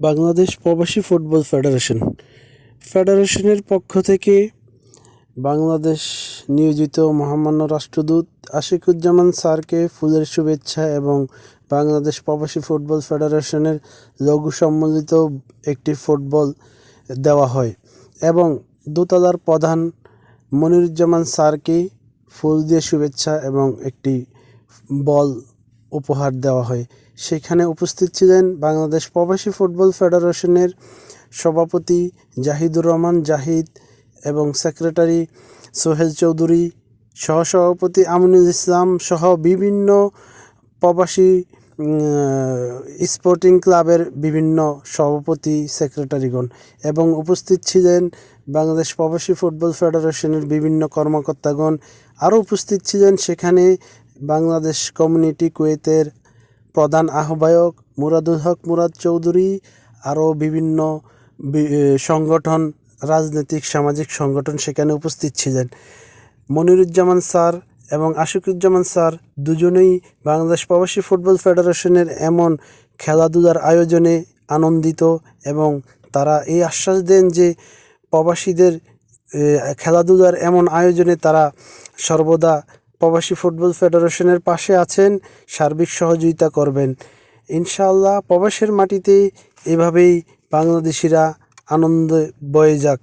বাংলাদেশ প্রবাসী ফুটবল ফেডারেশনের পক্ষ থেকে বাংলাদেশ নিয়োজিত মহামান্য রাষ্ট্রদূত আশিকুজ্জামান স্যারকে ফুলের শুভেচ্ছা এবং বাংলাদেশ প্রবাসী ফুটবল ফেডারেশনের লঘু সম্মিলিত একটি ফুটবল দেওয়া হয় এবং দোতলার প্রধান মনিরুজ্জামান স্যারকে ফুল দিয়ে শুভেচ্ছা এবং একটি বল উপহার দেওয়া হয়। সেখানে উপস্থিত ছিলেন বাংলাদেশ প্রবাসী ফুটবল ফেডারেশনের সভাপতি জাহিদুর রহমান জাহিদ এবং সেক্রেটারি সোহেল চৌধুরী, সহসভাপতি আমিনুল ইসলাম সহ বিভিন্ন প্রবাসী স্পোর্টিং ক্লাবের বিভিন্ন সভাপতি সেক্রেটারিগণ এবং উপস্থিত ছিলেন বাংলাদেশ প্রবাসী ফুটবল ফেডারেশনের বিভিন্ন কর্মকর্তাগণ। আরও উপস্থিত ছিলেন সেখানে বাংলাদেশ কমিউনিটি কুয়েতের প্রধান আহ্বায়ক মুরাদুল হক মুরাদ চৌধুরী, আরও বিভিন্ন সংগঠন, রাজনৈতিক সামাজিক সংগঠন সেখানে উপস্থিত ছিলেন। মনিরুজ্জামান স্যার এবং আশিকুজ্জামান স্যার দুজনেই বাংলাদেশ প্রবাসী ফুটবল ফেডারেশনের এমন খেলাধুলার আয়োজনে আনন্দিত এবং তারা এই আশ্বাস দেন যে প্রবাসীদের খেলাধুলার এমন আয়োজনে তারা সর্বদা প্রবাসী ফুটবল ফেডারেশনের পাশে আছেন, সার্বিক সহযোগিতা করবেন। ইনশাআল্লাহ প্রবাসের মাটিতে এভাবেই বাংলাদেশিরা আনন্দে বয়ে যাক।